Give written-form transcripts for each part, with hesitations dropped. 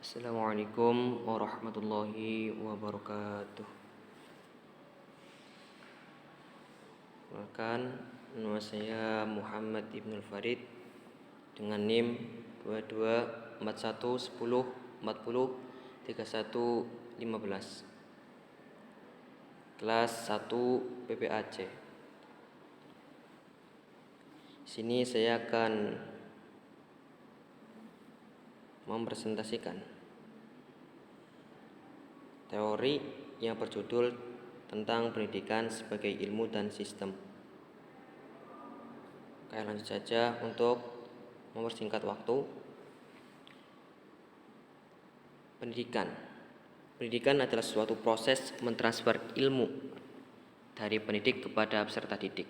Assalamualaikum warahmatullahi wabarakatuh. Perkenalkan, nama saya Muhammad Ibnul Farid dengan NIM 224110403115. Kelas 1 PPAC. Sini saya akan mempresentasikan teori yang berjudul tentang pendidikan sebagai ilmu dan sistem. Oke, lanjut saja untuk mempersingkat waktu. Pendidikan adalah suatu proses mentransfer ilmu dari pendidik kepada peserta didik.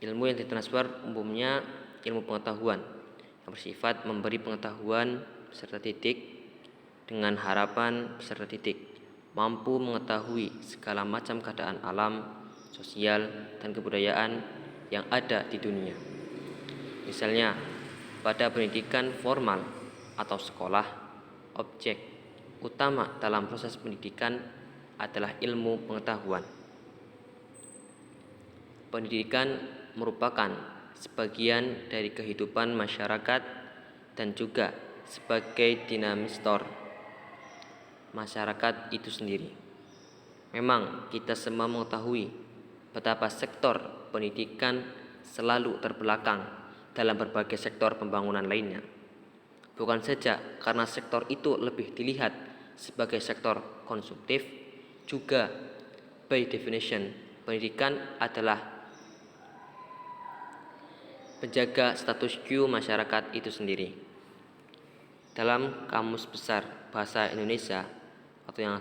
Ilmu yang ditransfer umumnya ilmu pengetahuan yang bersifat memberi pengetahuan peserta didik dengan harapan peserta didik mampu mengetahui segala macam keadaan alam, sosial, dan kebudayaan yang ada di dunia. Misalnya, pada pendidikan formal atau sekolah, objek utama dalam proses pendidikan adalah ilmu pengetahuan. Pendidikan merupakan sebagian dari kehidupan masyarakat dan juga sebagai dinamistor masyarakat itu sendiri. Memang kita semua mengetahui betapa sektor pendidikan selalu terbelakang dalam berbagai sektor pembangunan lainnya. Bukan saja karena sektor itu lebih dilihat sebagai sektor konsumtif, juga by definition pendidikan adalah penjaga status quo masyarakat itu sendiri. Dalam Kamus Besar Bahasa Indonesia atau yang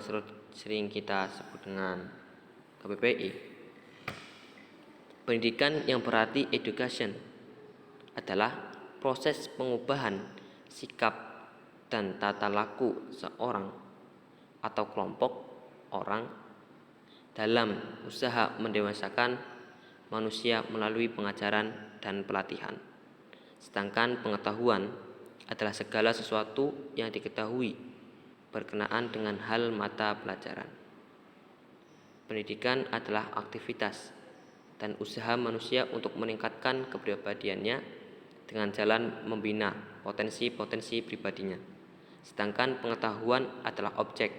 sering kita sebut dengan KBBI, pendidikan yang berarti education adalah proses pengubahan sikap dan tata laku seorang atau kelompok orang dalam usaha mendewasakan manusia melalui pengajaran dan pelatihan. Sedangkan pengetahuan adalah segala sesuatu yang diketahui berkenaan dengan hal mata pelajaran. Pendidikan adalah aktivitas dan usaha manusia untuk meningkatkan kepribadiannya dengan jalan membina potensi-potensi pribadinya. Sedangkan pengetahuan adalah objek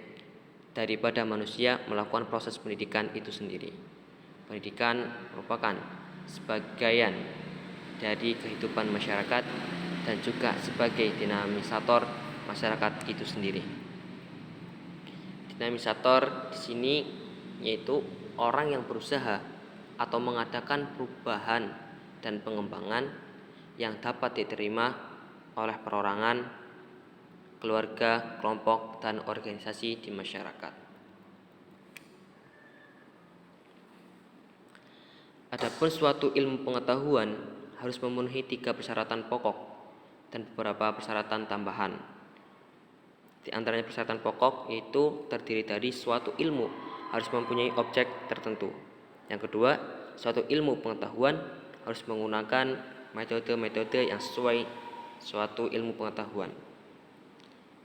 daripada manusia melakukan proses pendidikan itu sendiri. Pendidikan merupakan sebagian dari kehidupan masyarakat dan juga sebagai dinamisator masyarakat itu sendiri. Dinamisator di sini yaitu orang yang berusaha atau mengadakan perubahan dan pengembangan yang dapat diterima oleh perorangan, keluarga, kelompok, dan organisasi di masyarakat. Adapun suatu ilmu pengetahuan harus memenuhi 3 persyaratan pokok dan beberapa persyaratan tambahan. Di antaranya persyaratan pokok yaitu terdiri dari suatu ilmu harus mempunyai objek tertentu. Yang kedua, suatu ilmu pengetahuan harus menggunakan metode-metode yang sesuai suatu ilmu pengetahuan.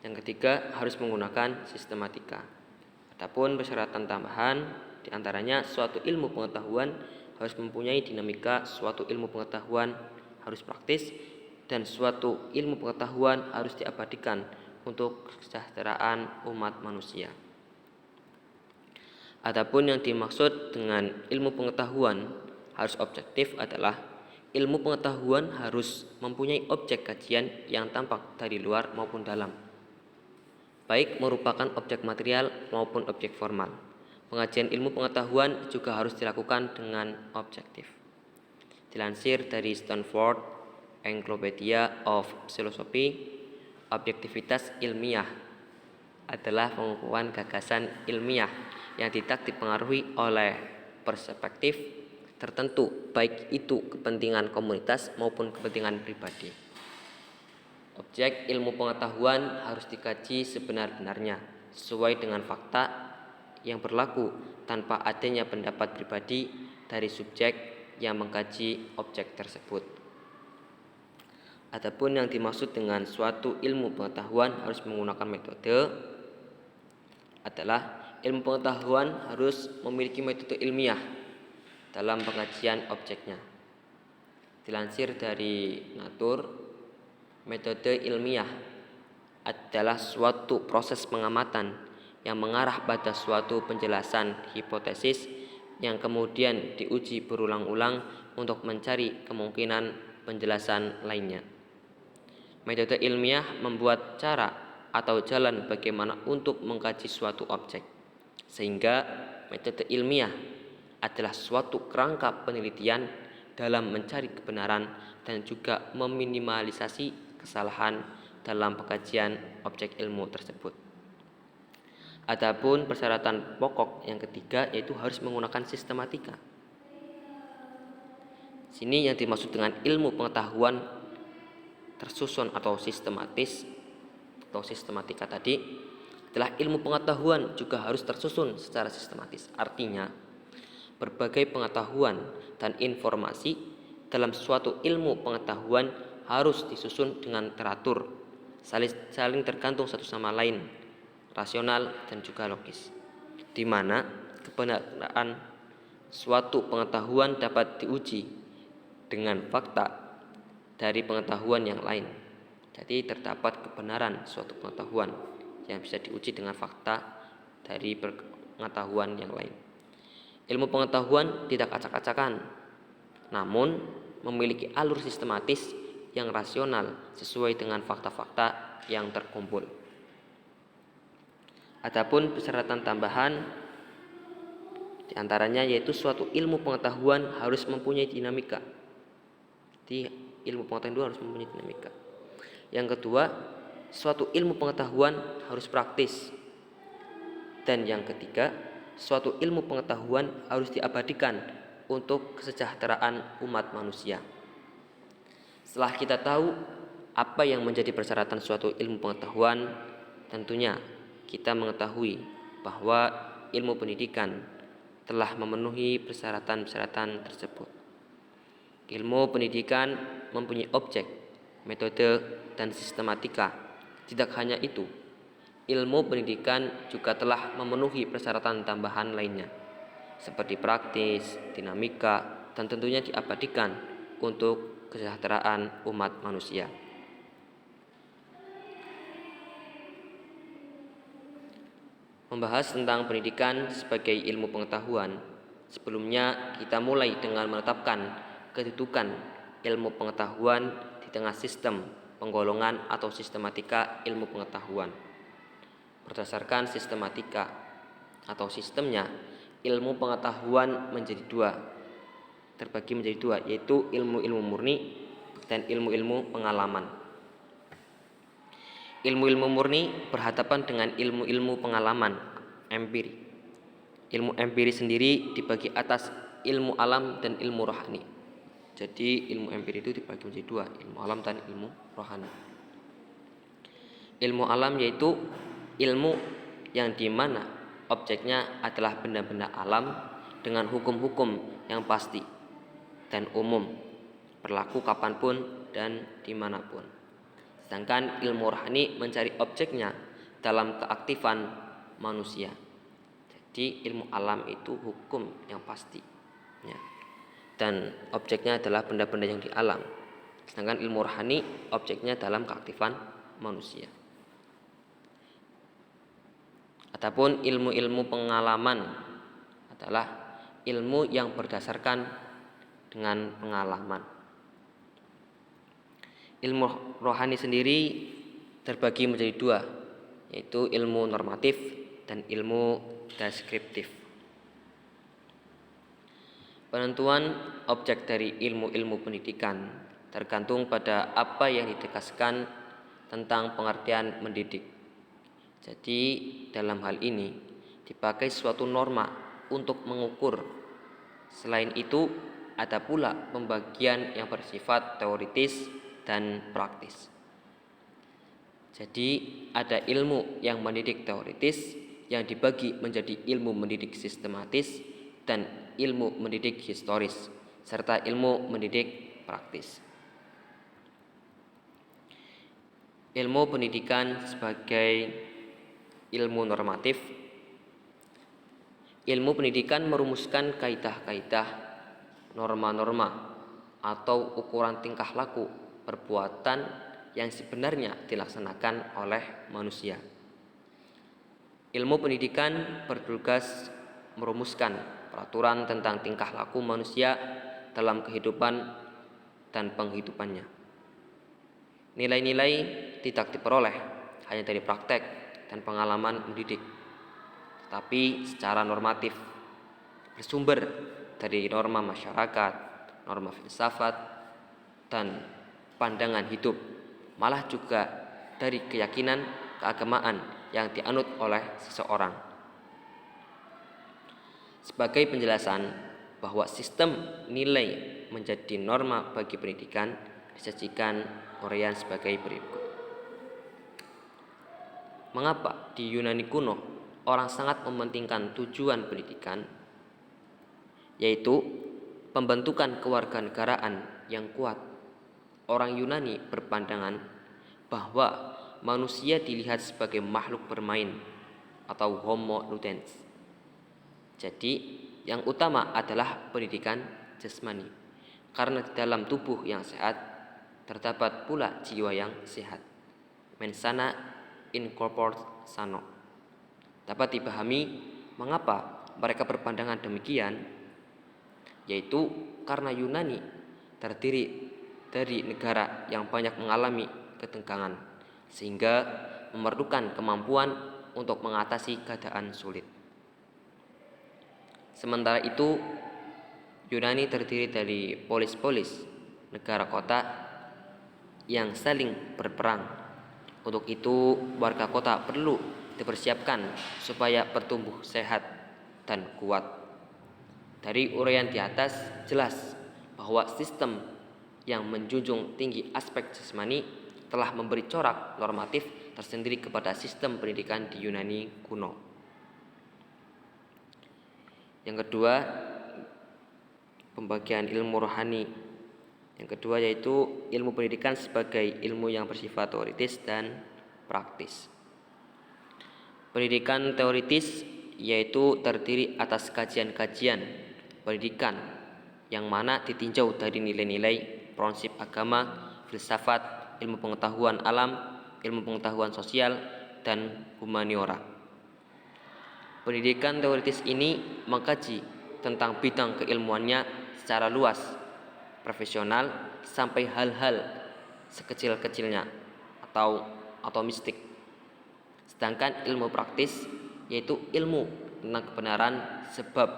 Yang ketiga, harus menggunakan sistematika. Adapun persyaratan tambahan di antaranya suatu ilmu pengetahuan harus mempunyai dinamika, suatu ilmu pengetahuan harus praktis, dan suatu ilmu pengetahuan harus diabadikan untuk kesejahteraan umat manusia. Adapun yang dimaksud dengan ilmu pengetahuan harus objektif adalah ilmu pengetahuan harus mempunyai objek kajian yang tampak dari luar maupun dalam, baik merupakan objek material maupun objek formal. Pengajian ilmu pengetahuan juga harus dilakukan dengan objektif. Dilansir dari Stanford Encyclopedia of Philosophy, objektivitas ilmiah adalah pengukuhan gagasan ilmiah yang tidak dipengaruhi oleh perspektif tertentu, baik itu kepentingan komunitas maupun kepentingan pribadi. Objek ilmu pengetahuan harus dikaji sebenar-benarnya sesuai dengan fakta yang berlaku tanpa adanya pendapat pribadi dari subjek yang mengkaji objek tersebut. Adapun yang dimaksud dengan suatu ilmu pengetahuan harus menggunakan metode adalah ilmu pengetahuan harus memiliki metode ilmiah dalam pengajian objeknya. Dilansir dari Nature, metode ilmiah adalah suatu proses pengamatan yang mengarah pada suatu penjelasan hipotesis yang kemudian diuji berulang-ulang untuk mencari kemungkinan penjelasan lainnya. Metode ilmiah membuat cara atau jalan bagaimana untuk mengkaji suatu objek, sehingga metode ilmiah adalah suatu kerangka penelitian dalam mencari kebenaran dan juga meminimalisasi kesalahan dalam pengkajian objek ilmu tersebut. Adapun persyaratan pokok yang ketiga yaitu harus menggunakan sistematika. Sini yang dimaksud dengan ilmu pengetahuan tersusun atau sistematis atau sistematika tadi adalah ilmu pengetahuan juga harus tersusun secara sistematis. Artinya, berbagai pengetahuan dan informasi dalam suatu ilmu pengetahuan harus disusun dengan teratur, saling tergantung satu sama lain, rasional dan juga logis, di mana kebenaran suatu pengetahuan dapat diuji dengan fakta dari pengetahuan yang lain. Jadi terdapat kebenaran suatu pengetahuan yang bisa diuji dengan fakta dari pengetahuan yang lain. Ilmu pengetahuan tidak acak-acakan, namun memiliki alur sistematis yang rasional sesuai dengan fakta-fakta yang terkumpul. Adapun persyaratan tambahan diantaranya yaitu suatu ilmu pengetahuan harus mempunyai dinamika. Jadi ilmu pengetahuan itu harus mempunyai dinamika. Yang kedua, suatu ilmu pengetahuan harus praktis. Dan yang ketiga, suatu ilmu pengetahuan harus diabadikan untuk kesejahteraan umat manusia. Setelah kita tahu apa yang menjadi persyaratan suatu ilmu pengetahuan, tentunya kita mengetahui bahwa ilmu pendidikan telah memenuhi persyaratan-persyaratan tersebut. Ilmu pendidikan mempunyai objek, metode, dan sistematika. Tidak hanya itu, ilmu pendidikan juga telah memenuhi persyaratan tambahan lainnya, seperti praktis, dinamika, dan tentunya diabadikan untuk kesejahteraan umat manusia. Membahas tentang pendidikan sebagai ilmu pengetahuan, sebelumnya kita mulai dengan menetapkan kedudukan ilmu pengetahuan di tengah sistem penggolongan atau sistematika ilmu pengetahuan. Berdasarkan sistematika atau sistemnya, ilmu pengetahuan terbagi menjadi dua, yaitu ilmu-ilmu murni dan ilmu-ilmu pengalaman. Ilmu-ilmu murni berhadapan dengan ilmu-ilmu pengalaman empiri. Ilmu empiri sendiri dibagi atas ilmu alam dan ilmu rohani. Jadi ilmu empiri itu dibagi menjadi dua, ilmu alam dan ilmu rohani. Ilmu alam yaitu ilmu yang dimana objeknya adalah benda-benda alam dengan hukum-hukum yang pasti dan umum, berlaku kapanpun dan dimanapun. Sedangkan ilmu rohani mencari objeknya dalam keaktifan manusia. Jadi ilmu alam itu hukum yang pasti, ya, dan objeknya adalah benda-benda yang di alam. Sedangkan ilmu rohani objeknya dalam keaktifan manusia. Adapun ilmu-ilmu pengalaman adalah ilmu yang berdasarkan dengan pengalaman. Ilmu rohani sendiri terbagi menjadi dua, yaitu ilmu normatif dan ilmu deskriptif. Penentuan objek dari ilmu-ilmu pendidikan tergantung pada apa yang ditegaskan tentang pengertian mendidik. Jadi dalam hal ini dipakai suatu norma untuk mengukur. Selain itu ada pula pembagian yang bersifat teoritis dan praktis. Jadi ada ilmu yang mendidik teoritis yang dibagi menjadi ilmu mendidik sistematis dan ilmu mendidik historis serta ilmu mendidik praktis. Ilmu pendidikan sebagai ilmu normatif. Ilmu pendidikan merumuskan kaidah-kaidah, norma-norma, atau ukuran tingkah laku perbuatan yang sebenarnya dilaksanakan oleh manusia. Ilmu pendidikan bertugas merumuskan peraturan tentang tingkah laku manusia dalam kehidupan dan penghidupannya. Nilai-nilai tidak diperoleh hanya dari praktek dan pengalaman mendidik, tetapi secara normatif, bersumber dari norma masyarakat, norma filsafat, dan pandangan hidup, malah juga dari keyakinan keagamaan yang dianut oleh seseorang. Sebagai penjelasan bahwa sistem nilai menjadi norma bagi pendidikan, disajikan uraian sebagai berikut. Mengapa di Yunani kuno orang sangat mementingkan tujuan pendidikan, yaitu pembentukan kewarganegaraan yang kuat? Orang Yunani berpandangan bahwa manusia dilihat sebagai makhluk bermain atau homo ludens. Jadi yang utama adalah pendidikan jasmani, karena di dalam tubuh yang sehat terdapat pula jiwa yang sehat. Mens sana in corpore sano. Dapat dipahami mengapa mereka berpandangan demikian, yaitu karena Yunani terdiri dari negara yang banyak mengalami ketegangan, sehingga memerlukan kemampuan untuk mengatasi keadaan sulit. Sementara itu, Yunani terdiri dari polis-polis, negara kota yang saling berperang. Untuk itu, warga kota perlu dipersiapkan supaya bertumbuh sehat dan kuat. Dari uraian di atas jelas bahwa sistem yang menjunjung tinggi aspek jasmani telah memberi corak normatif tersendiri kepada sistem pendidikan di Yunani kuno. Yang kedua, pembagian ilmu rohani. Yang kedua yaitu ilmu pendidikan sebagai ilmu yang bersifat teoritis dan praktis. Pendidikan teoritis yaitu terdiri atas kajian-kajian pendidikan yang mana ditinjau dari nilai-nilai prinsip agama, filsafat, ilmu pengetahuan alam, ilmu pengetahuan sosial, dan humaniora. Pendidikan teoritis ini mengkaji tentang bidang keilmuannya secara luas, profesional, sampai hal-hal sekecil-kecilnya atau atomistik. Sedangkan ilmu praktis yaitu ilmu tentang kebenaran sebab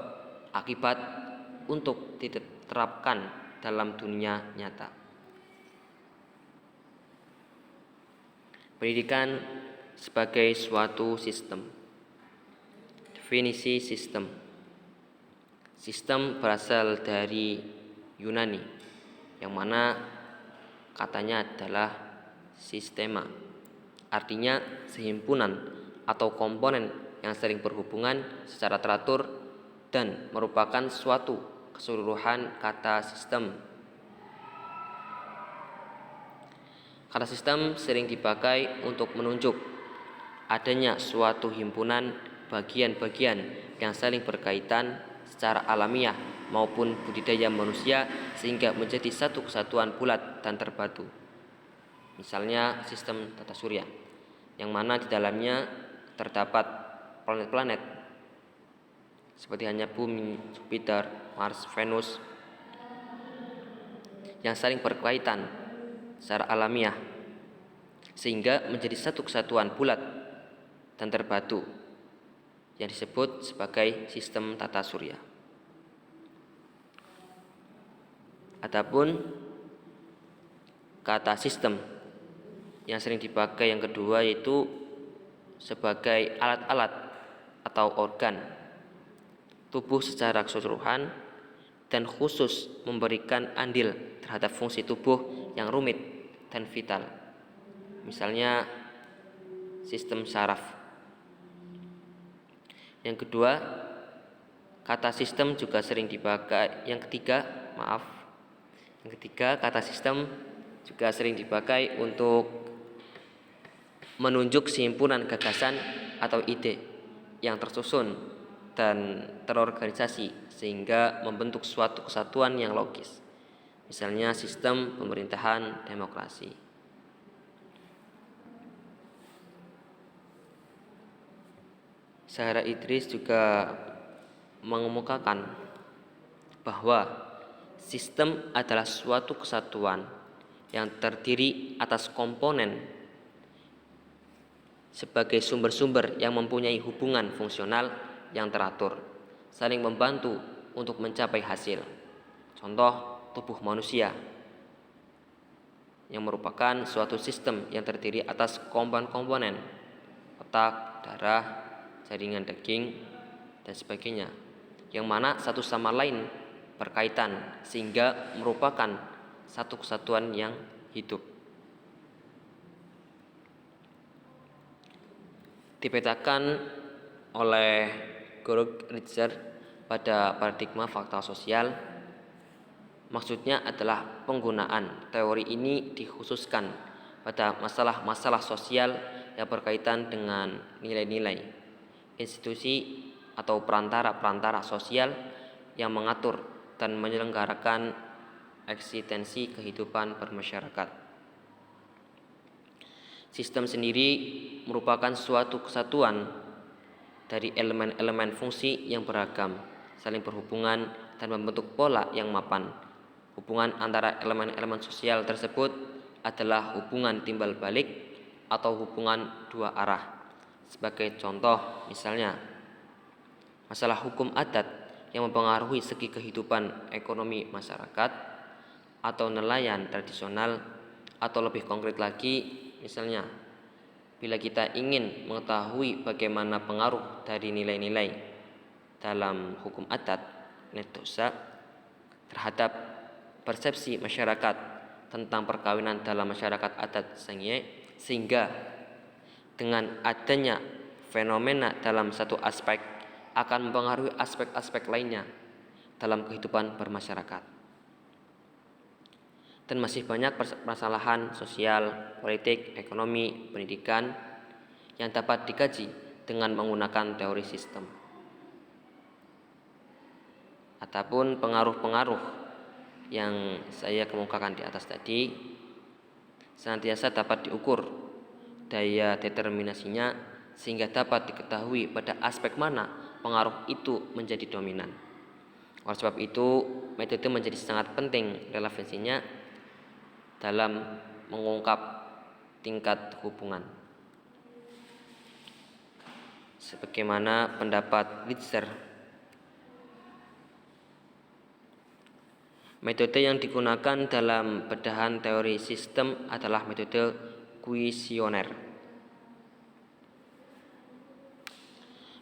akibat untuk diterapkan dalam dunia nyata. Pendidikan sebagai suatu sistem. Definisi sistem. Sistem berasal dari Yunani, yang mana katanya adalah sistema. Artinya sehimpunan atau komponen yang sering berhubungan secara teratur dan merupakan suatu keseluruhan kata sistem. Kata sistem sering dipakai untuk menunjuk adanya suatu himpunan bagian-bagian yang saling berkaitan secara alamiah maupun budidaya manusia sehingga menjadi satu kesatuan bulat dan terbatu. Misalnya sistem tata surya, yang mana di dalamnya terdapat planet-planet seperti hanya Bumi, Jupiter, Mars, Venus yang saling berkaitan secara alamiah sehingga menjadi satu kesatuan bulat dan terbatu yang disebut sebagai sistem tata surya. Adapun kata sistem yang sering dipakai yang kedua yaitu sebagai alat-alat atau organ tubuh secara keseluruhan dan khusus memberikan andil terhadap fungsi tubuh yang rumit dan vital. Misalnya sistem saraf. Yang kedua, kata sistem juga sering dipakai. Yang ketiga, kata sistem juga sering dipakai untuk menunjuk himpunan gagasan atau ide yang tersusun dan terorganisasi sehingga membentuk suatu kesatuan yang logis. Misalnya sistem pemerintahan demokrasi. Zahra Idris juga mengemukakan bahwa sistem adalah suatu kesatuan yang terdiri atas komponen sebagai sumber-sumber yang mempunyai hubungan fungsional yang teratur, saling membantu untuk mencapai hasil. Contoh, tubuh manusia yang merupakan suatu sistem yang terdiri atas komponen-komponen otak, darah, jaringan daging, dan sebagainya, yang mana satu sama lain berkaitan sehingga merupakan satu kesatuan yang hidup. Dipetakan oleh Georg Ritzer pada paradigma fakta sosial, maksudnya adalah penggunaan teori ini dikhususkan pada masalah-masalah sosial yang berkaitan dengan nilai-nilai, institusi atau perantara-perantara sosial yang mengatur dan menyelenggarakan eksistensi kehidupan bermasyarakat. Sistem sendiri merupakan suatu kesatuan dari elemen-elemen fungsi yang beragam, saling berhubungan dan membentuk pola yang mapan. Hubungan antara elemen-elemen sosial tersebut adalah hubungan timbal balik atau hubungan dua arah. Sebagai contoh, misalnya masalah hukum adat yang mempengaruhi segi kehidupan ekonomi masyarakat atau nelayan tradisional, atau lebih konkret lagi, misalnya bila kita ingin mengetahui bagaimana pengaruh dari nilai-nilai dalam hukum adat dosa terhadap persepsi masyarakat tentang perkawinan dalam masyarakat adat Sangye, sehingga dengan adanya fenomena dalam satu aspek akan mempengaruhi aspek-aspek lainnya dalam kehidupan bermasyarakat. Dan masih banyak permasalahan sosial, politik, ekonomi, pendidikan yang dapat dikaji dengan menggunakan teori sistem. Adapun pengaruh-pengaruh yang saya kemukakan di atas tadi senantiasa dapat diukur daya determinasinya sehingga dapat diketahui pada aspek mana pengaruh itu menjadi dominan. Oleh sebab itu, metode menjadi sangat penting relevansinya dalam mengungkap tingkat hubungan. Sebagaimana pendapat Ritzer, metode yang digunakan dalam bedahan teori sistem adalah metode kuisioner.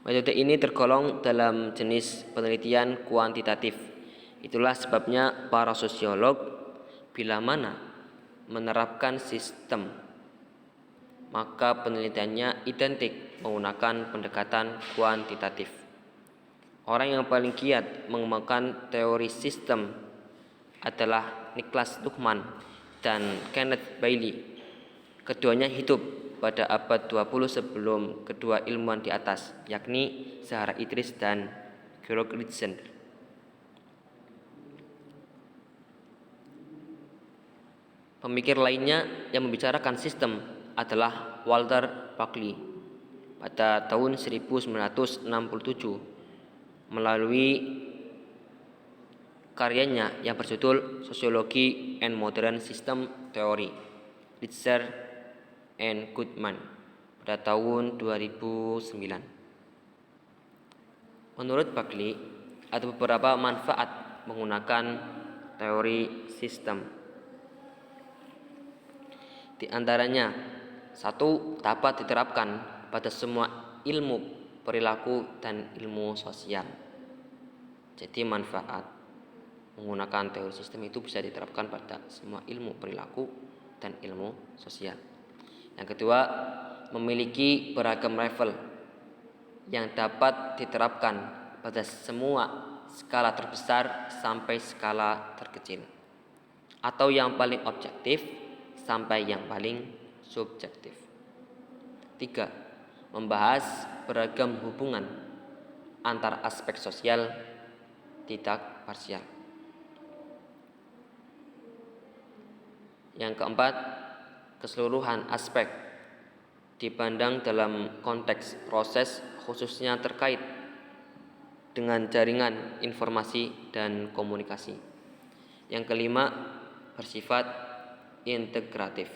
Metode ini tergolong dalam jenis penelitian kuantitatif. Itulah sebabnya para sosiolog bila mana menerapkan sistem, maka penelitiannya identik menggunakan pendekatan kuantitatif. Orang yang paling giat mengembangkan teori sistem adalah Niklas Luhmann dan Kenneth Bailey. Keduanya hidup pada abad 20 sebelum kedua ilmuwan di atas, yakni Zahra Idris dan Georg Ritzer. Pemikir lainnya yang membicarakan sistem adalah Walter Buckley pada tahun 1967 melalui karyanya yang berjudul Sociology and Modern System Theory, Ritzer and Goodman pada tahun 2009. Menurut Buckley, ada beberapa manfaat menggunakan teori sistem. Di antaranya, satu, dapat diterapkan pada semua ilmu perilaku dan ilmu sosial. Jadi manfaat menggunakan teori sistem itu bisa diterapkan pada semua ilmu perilaku dan ilmu sosial. Yang kedua, memiliki beragam level yang dapat diterapkan pada semua skala terbesar sampai skala terkecil, atau yang paling objektif sampai yang paling subjektif. 3. Membahas beragam hubungan antar aspek sosial tidak parsial. Yang keempat, keseluruhan aspek dipandang dalam konteks proses khususnya terkait dengan jaringan informasi dan komunikasi. Yang kelima, bersifat integratif.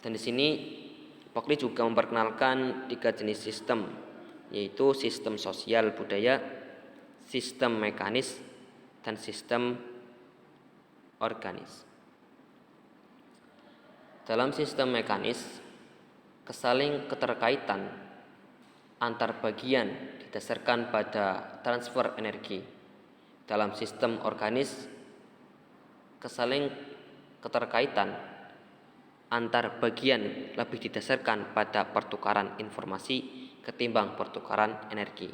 Dan di sini Pokli juga memperkenalkan 3 jenis sistem, yaitu sistem sosial budaya, sistem mekanis, dan sistem organis. Dalam sistem mekanis, kesaling keterkaitan antar bagian didasarkan pada transfer energi. Dalam sistem organis, kesaling keterkaitan antar bagian lebih didasarkan pada pertukaran informasi ketimbang pertukaran energi.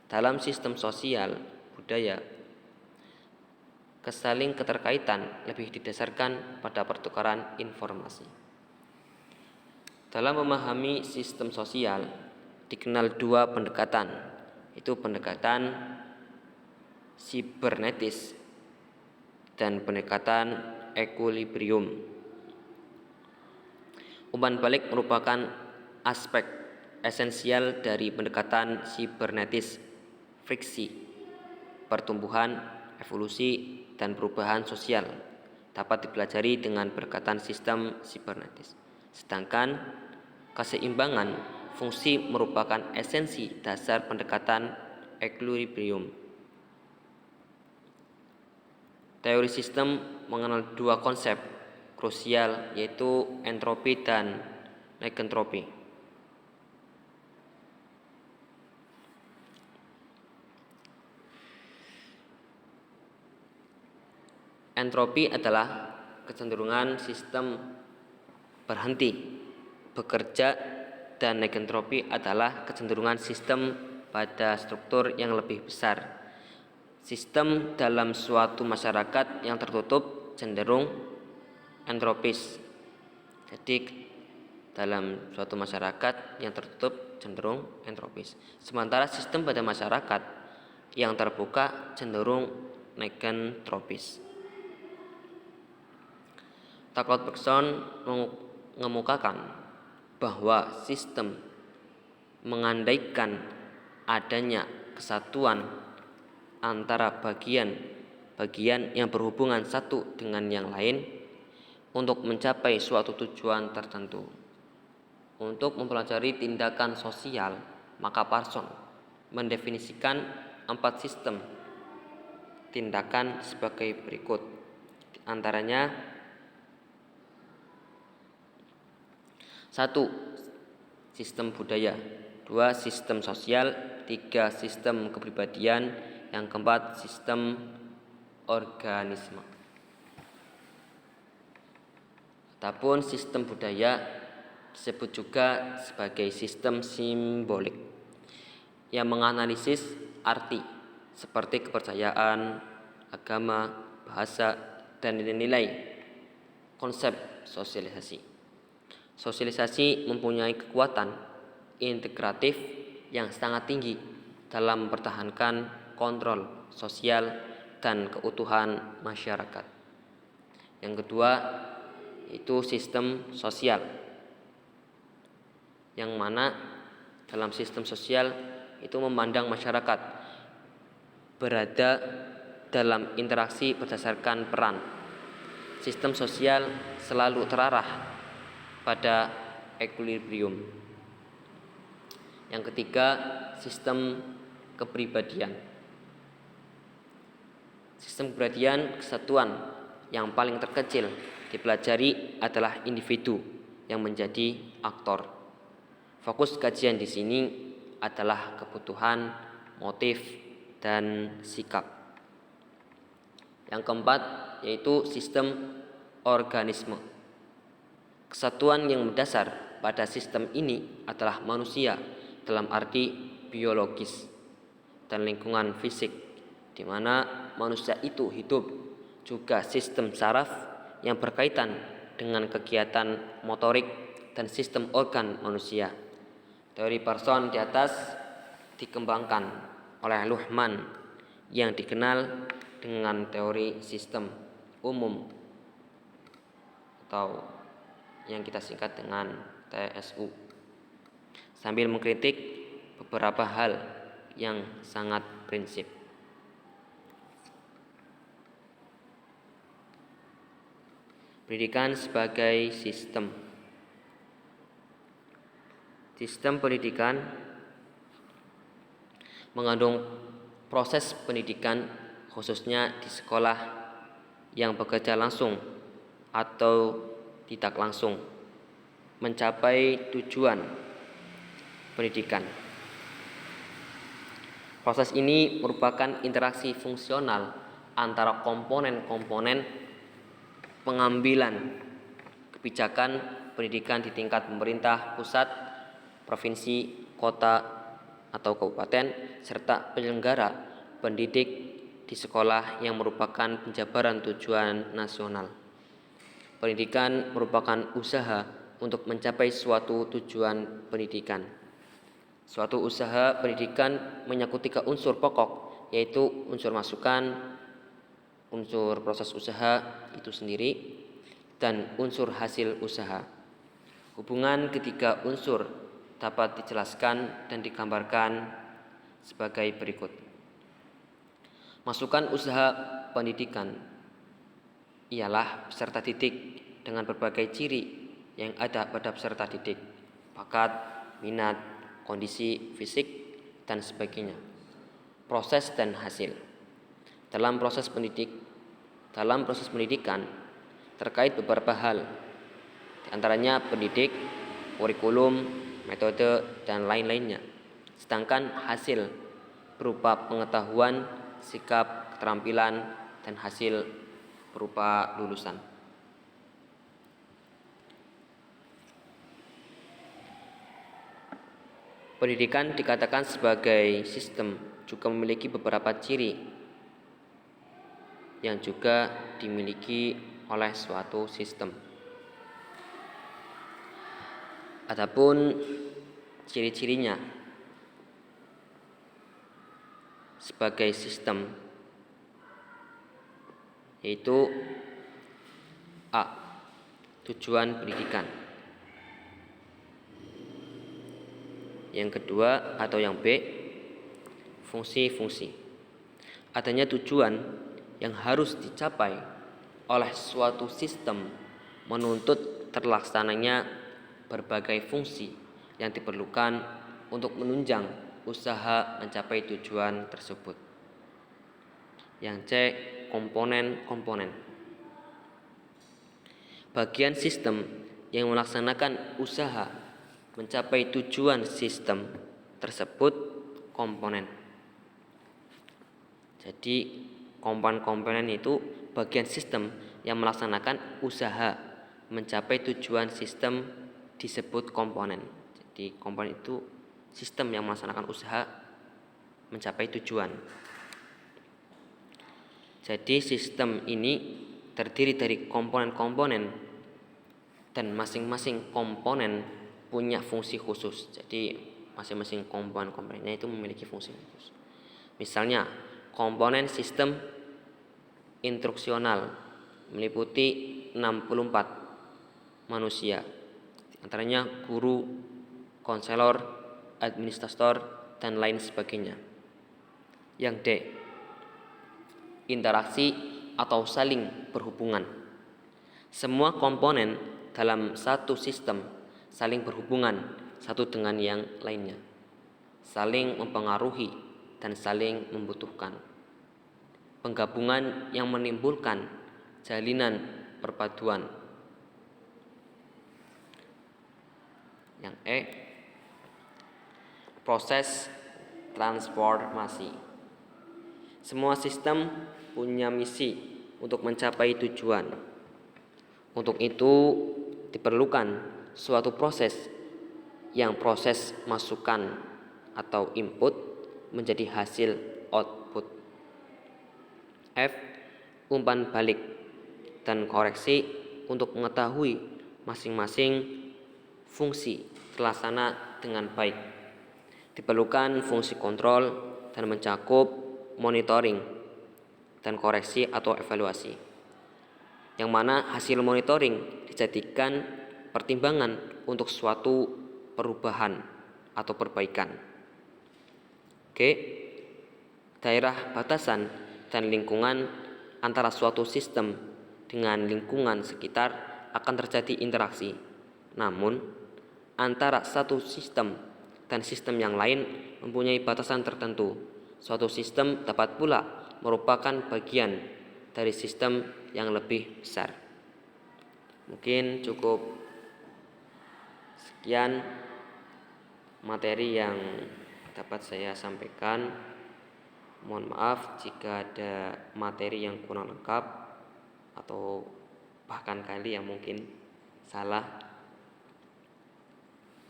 Dalam sistem sosial budaya, kesaling keterkaitan lebih didasarkan pada pertukaran informasi. Dalam memahami sistem sosial dikenal 2 pendekatan, yaitu pendekatan sibernetis dan pendekatan ekuilibrium. Umpan balik merupakan aspek esensial dari pendekatan sibernetis, friksi, pertumbuhan, evolusi, dan perubahan sosial dapat dipelajari dengan pendekatan sistem sibernetis. Sedangkan keseimbangan fungsi merupakan esensi dasar pendekatan ekuilibrium. Teori sistem mengenal 2 konsep krusial, yaitu entropi dan negentropi. Entropi adalah kecenderungan sistem berhenti bekerja, dan negentropi adalah kecenderungan sistem pada struktur yang lebih besar. Sistem dalam suatu masyarakat yang tertutup cenderung entropis. Jadi dalam suatu masyarakat yang tertutup cenderung entropis. Sementara sistem pada masyarakat yang terbuka cenderung negentropis. Taklot Bergson mengemukakan bahwa sistem mengandaikan adanya kesatuan antara bagian yang berhubungan satu dengan yang lain untuk mencapai suatu tujuan tertentu. Untuk mempelajari tindakan sosial, maka Parson mendefinisikan 4 sistem tindakan sebagai berikut. Di antaranya 1. Sistem budaya, 2. Sistem sosial, 3. Sistem kepribadian, yang keempat sistem organisme. Adapun sistem budaya disebut juga sebagai sistem simbolik yang menganalisis arti seperti kepercayaan, agama, bahasa, dan nilai-nilai konsep sosialisasi. Sosialisasi mempunyai kekuatan integratif yang sangat tinggi dalam mempertahankan kontrol sosial dan keutuhan masyarakat. Yang kedua, itu sistem sosial, yang mana dalam sistem sosial itu memandang masyarakat berada dalam interaksi berdasarkan peran. Sistem sosial selalu terarah pada ekuilibrium. Yang ketiga, sistem kepribadian. Sistem kepribadian kesatuan yang paling terkecil dipelajari adalah individu yang menjadi aktor. Fokus kajian di sini adalah kebutuhan, motif, dan sikap. Yang keempat yaitu sistem organisme. Kesatuan yang mendasar pada sistem ini adalah manusia dalam arti biologis dan lingkungan fisik, di mana manusia itu hidup, juga sistem saraf yang berkaitan dengan kegiatan motorik dan sistem organ manusia. Teori person di atas dikembangkan oleh Luhmann yang dikenal dengan teori sistem umum atau yang kita singkat dengan TSU, sambil mengkritik beberapa hal yang sangat prinsip. Pendidikan sebagai sistem. Sistem pendidikan mengandung proses pendidikan khususnya di sekolah yang bekerja langsung atau tidak langsung mencapai tujuan pendidikan. Proses ini merupakan interaksi fungsional antara komponen-komponen pengambilan kebijakan pendidikan di tingkat pemerintah pusat, provinsi, kota, atau kabupaten, serta penyelenggara pendidik di sekolah yang merupakan penjabaran tujuan nasional. Pendidikan merupakan usaha untuk mencapai suatu tujuan pendidikan. Suatu usaha pendidikan menyangkut 3 unsur pokok, yaitu unsur masukan, unsur proses usaha itu sendiri, dan unsur hasil usaha. Hubungan ketiga unsur dapat dijelaskan dan digambarkan sebagai berikut. Masukan usaha pendidikan ialah peserta didik dengan berbagai ciri yang ada pada peserta didik, bakat, minat, kondisi fisik, dan sebagainya. Proses dan hasil. Dalam proses pendidikan terkait beberapa hal, di antaranya pendidik, kurikulum, metode, dan lain-lainnya. Sedangkan hasil berupa pengetahuan, sikap, keterampilan, dan hasil berupa lulusan. Pendidikan dikatakan sebagai sistem juga memiliki beberapa ciri yang juga dimiliki oleh suatu sistem. Adapun ciri-cirinya sebagai sistem yaitu A. Tujuan pendidikan. Yang kedua atau yang B, fungsi-fungsi. Adanya tujuan yang harus dicapai oleh suatu sistem menuntut terlaksananya berbagai fungsi yang diperlukan untuk menunjang usaha mencapai tujuan tersebut. Yang C, komponen-komponen. Bagian sistem yang melaksanakan usaha mencapai tujuan sistem tersebut komponen. Jadi komponen-komponen itu bagian sistem yang melaksanakan usaha mencapai tujuan sistem disebut komponen. Jadi komponen itu sistem yang melaksanakan usaha mencapai tujuan. Jadi sistem ini terdiri dari komponen-komponen dan masing-masing komponen punya fungsi khusus. Jadi masing-masing komponen-komponennya itu memiliki fungsi khusus. Misalnya komponen sistem instruksional meliputi 64 manusia, antaranya guru, konselor, administrator, dan lain sebagainya. Yang D, interaksi atau saling berhubungan. Semua komponen dalam satu sistem saling berhubungan satu dengan yang lainnya, saling mempengaruhi dan saling membutuhkan. Penggabungan yang menimbulkan jalinan perpaduan. Yang E, proses transformasi. Semua sistem punya misi untuk mencapai tujuan. Untuk itu diperlukan suatu proses yang proses masukan atau input menjadi hasil output. F, umpan balik dan koreksi untuk mengetahui masing-masing fungsi terlaksana dengan baik. Diperlukan fungsi kontrol dan mencakup monitoring dan koreksi atau evaluasi, yang mana hasil monitoring dijadikan pertimbangan untuk suatu perubahan atau perbaikan. Oke, daerah batasan dan lingkungan antara suatu sistem dengan lingkungan sekitar akan terjadi interaksi. Namun, antara satu sistem dan sistem yang lain mempunyai batasan tertentu. Suatu sistem dapat pula merupakan bagian dari sistem yang lebih besar. Mungkin cukup sekian materi yang dapat saya sampaikan. Mohon maaf jika ada materi yang kurang lengkap atau bahkan kali yang mungkin salah.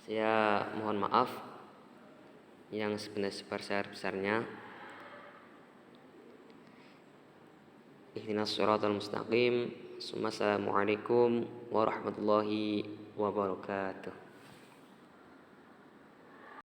Saya mohon maaf yang sebesar-besarnya. Ihdinas shiratal mustaqim. Assalamualaikum warahmatullahi wabarakatuh.